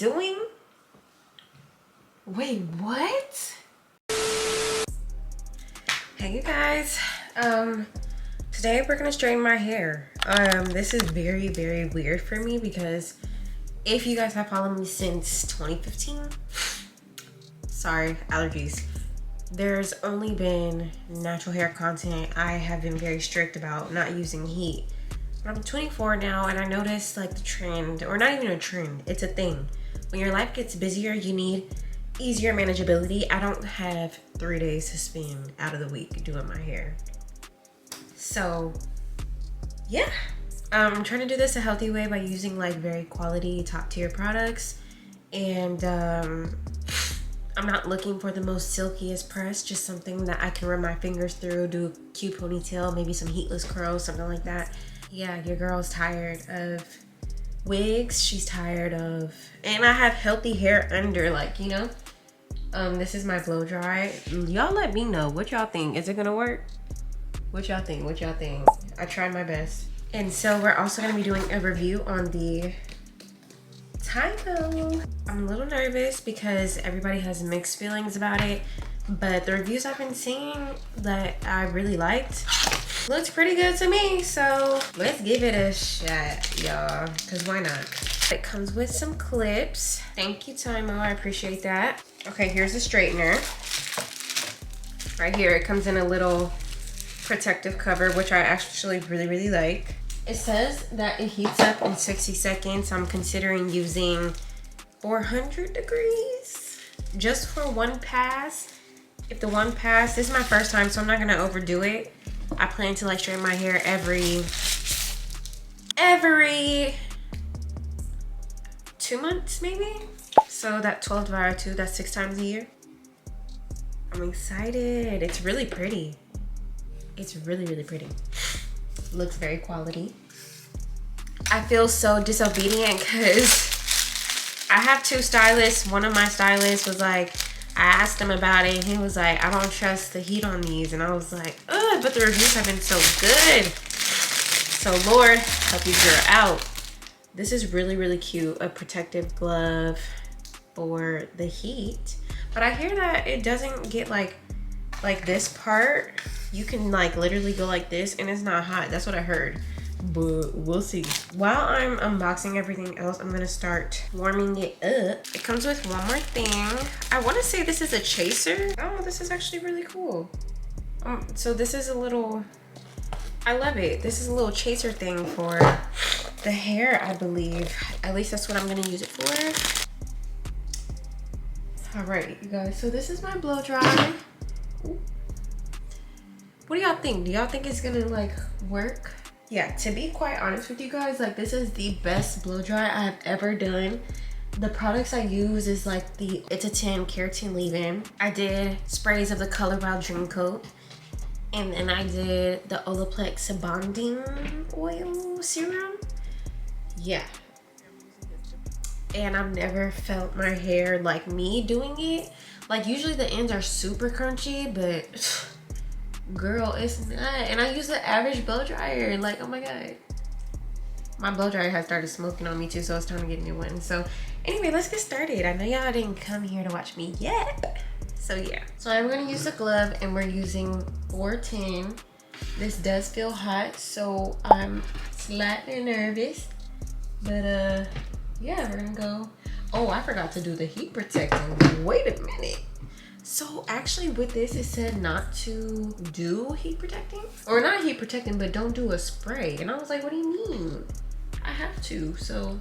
doing? Wait, what? Hey you guys, today we're gonna straighten my hair. This is very, very weird for me because if you guys have followed me since 2015, sorry, allergies. There's only been natural hair content. I have been very strict about not using heat. But I'm 24 now and I noticed like the trend, or not even a trend, it's a thing. When your life gets busier, you need easier manageability. I don't have 3 days to spend out of the week doing my hair. So yeah, I'm trying to do this a healthy way by using like very quality top tier products. And I'm not looking for the most silkiest press, just something that I can run my fingers through, do a cute ponytail, maybe some heatless curls, something like that. Yeah, your girl's tired of wigs. She's tired of, and I have healthy hair under, like, you know. This is my blow dry. Y'all let me know what y'all think. Is it gonna work? What y'all think? What y'all think? I tried my best. And so we're also gonna be doing a review on the Tymo. I'm a little nervous because everybody has mixed feelings about it, but the reviews I've been seeing that I really liked looks pretty good to me. So let's give it a shot, y'all, because why not? It comes with some clips. Thank you, Tymo, I appreciate that. Okay, here's the straightener. Right here, it comes in a little protective cover, which I actually really, really like. It says that it heats up in 60 seconds. I'm considering using 400 degrees just for one pass. If the one pass, this is my first time, so I'm not gonna overdo it. I plan to like straighten my hair every 2 months maybe. So that 12 divided by 2, that's 6 times a year. I'm excited. It's really pretty. It's really, really pretty. Looks very quality. I feel so disobedient because I have 2 stylists. One of my stylists was like, I asked him about it and he was like, I don't trust the heat on these. And I was like, ugh, but the reviews have been so good. So Lord, help you girl out. This is really, really cute. A protective glove for the heat. But I hear that it doesn't get like this part. You can like literally go like this and it's not hot. That's what I heard, but we'll see. While I'm unboxing everything else, I'm gonna start warming it up. It comes with one more thing. I want to say this is a chaser. Oh, this is actually really cool. So this is a little, I love it. This is a little chaser thing for the hair, I believe. At least that's what I'm gonna use it for. All right, you guys, so this is my blow dry. Ooh. What do y'all think? Do y'all think it's gonna like work? Yeah, to be quite honest with you guys, like this is the best blow dry I have ever done. The products I use is like it's a 10 keratin leave-in. I did sprays of the Color Wow Dream Coat, and then I did the Olaplex bonding oil serum. Yeah. And I've never felt my hair like me doing it. Like usually the ends are super crunchy, but girl, it's not. And I use the average blow dryer. Like, oh my god, my blow dryer has started smoking on me too, so it's time to get a new one. So anyway, let's get started. I know y'all didn't come here to watch me yet, so yeah. So I'm gonna use the glove and we're using 410. This does feel hot, so I'm slightly nervous, but yeah, we're gonna go. Oh, I forgot to do the heat protecting. Wait a minute. So actually with this, it said not to do heat protecting. Or not heat protecting, but don't do a spray. And I was like, what do you mean? I have to, so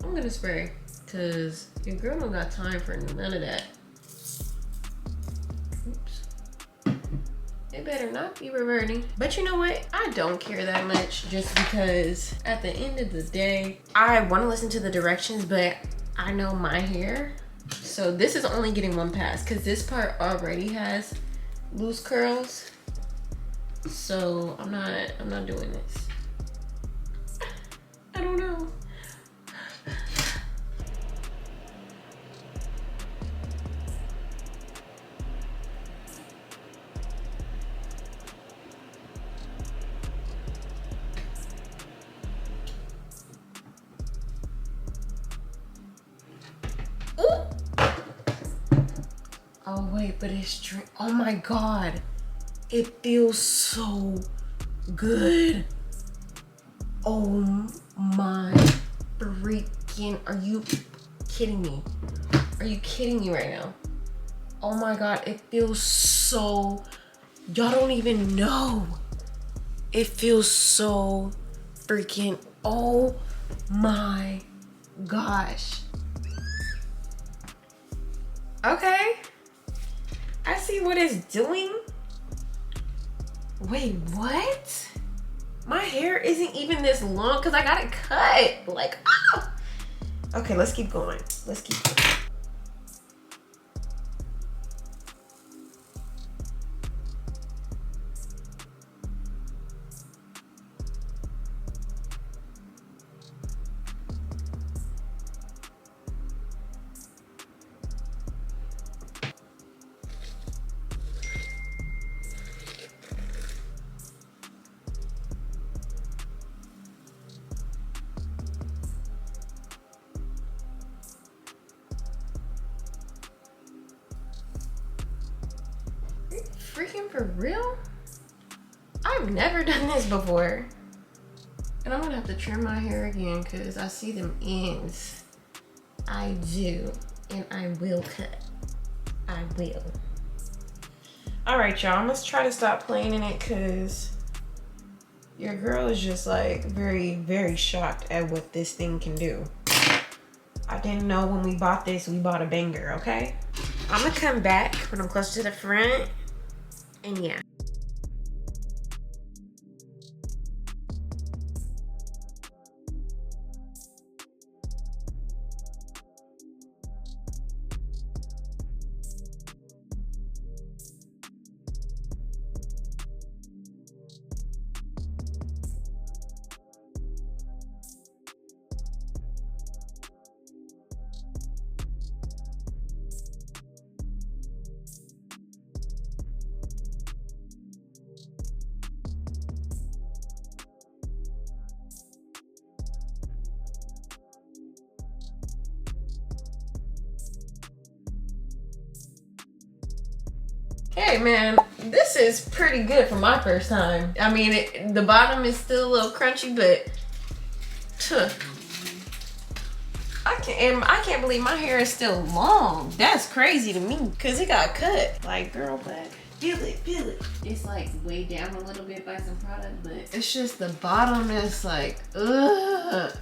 I'm gonna spray. Cause your girl don't got time for none of that. Oops. It better not be reverting. But you know what? I don't care that much, just because at the end of the day, I wanna listen to the directions, but I know my hair. So this is only getting one pass because this part already has loose curls. So I'm not doing this. I don't know. Oh wait, but it's oh my God. It feels so good. Oh my freaking, are you kidding me? Are you kidding me right now? Oh my God, it feels so, y'all don't even know. It feels so freaking, oh my gosh. Okay, I see what it's doing. Wait, what? My hair isn't even this long because I got it cut. Like, ah! Okay, let's keep going. Let's keep going. Freaking for real? I've never done this before. And I'm gonna have to trim my hair again because I see them ends. I do. And I will cut. I will. All right, y'all. I'm gonna try to stop playing in it because your girl is just like very, very shocked at what this thing can do. I didn't know when we bought this, we bought a banger, okay? I'm gonna come back when I'm closer to the front. And yeah. Hey man, this is pretty good for my first time. I mean, the bottom is still a little crunchy, but I can't believe my hair is still long. That's crazy to me, cause it got cut. Like, girl, but feel it. It's like way down a little bit by some product, but it's just the bottom is like, ugh.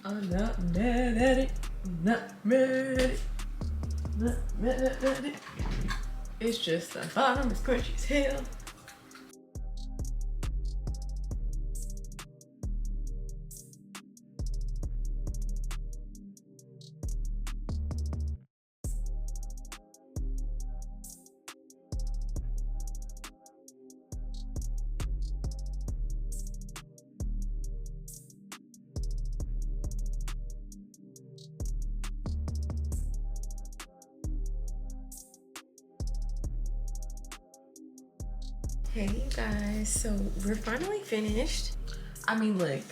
I'm not mad at it. Not mad. Not mad at it. It's just the bottom is crunchy as hell. Hey you guys, so we're finally finished. I mean, look,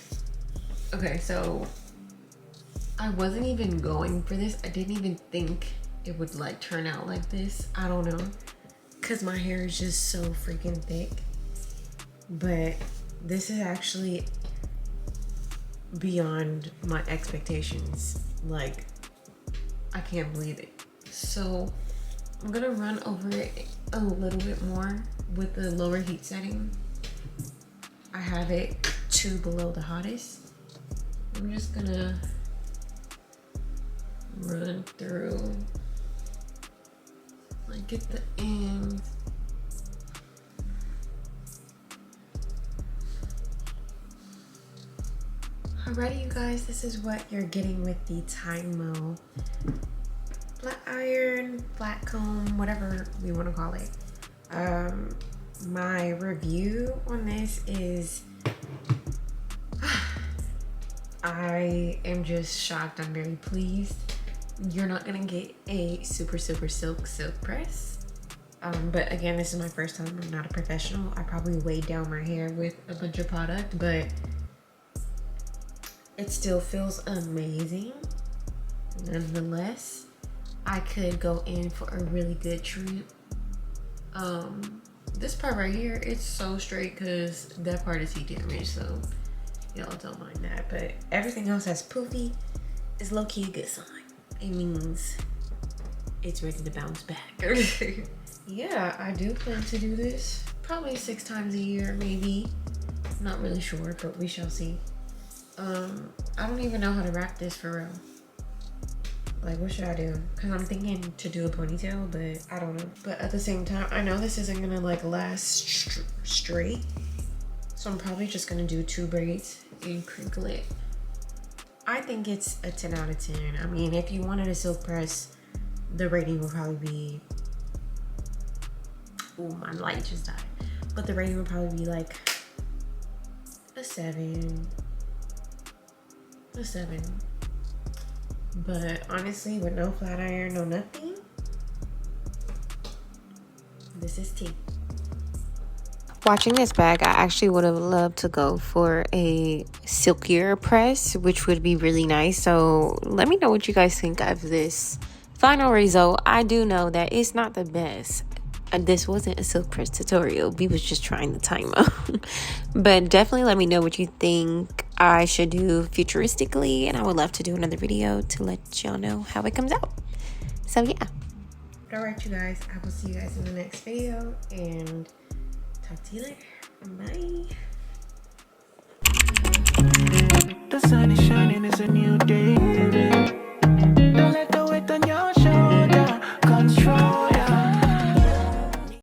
okay, so I wasn't even going for this. I didn't even think it would like turn out like this. I don't know, cause my hair is just so freaking thick. But this is actually beyond my expectations. Like, I can't believe it. So I'm gonna run over it a little bit more with the lower heat setting. I have it 2 below the hottest. I'm just gonna run through, like, get the ends. Alrighty, you guys, this is what you're getting with the Tymo flat iron, flat comb, whatever we want to call it. My review on this is I am just shocked. I'm very pleased. You're not gonna get a super silk press, but again, this is my first time. I'm not a professional. I probably weighed down my hair with a bunch of product, but it still feels amazing. Nonetheless, I could go in for a really good trim. This part right here, it's so straight because that part is heat damage, so y'all don't mind that. But everything else that's poofy is low-key a good sign. It means it's ready to bounce back. Yeah, I do plan to do this probably 6 times a year, maybe. Not really sure, but we shall see. I don't even know how to wrap this for real. Like, what should I do? Because I'm thinking to do a ponytail, but I don't know. But at the same time, I know this isn't gonna like last straight. So I'm probably just gonna do 2 braids and crinkle it. I think it's a 10 out of 10. I mean, if you wanted a silk press, the rating would probably be, oh, my light just died. But the rating would probably be like a 7. A 7. But honestly, with no flat iron, no nothing, this is tea. Watching this bag, I actually would have loved to go for a silkier press, which would be really nice. So let me know what you guys think of this final result. I do know that it's not the best. This wasn't a silk press tutorial. We was just trying the Tymo. But definitely let me know what you think I should do futuristically. And I would love to do another video to let y'all know how it comes out. So yeah. Alright, you guys. I will see you guys in the next video. And talk to you later. Bye. The sun is shining, it's a new day.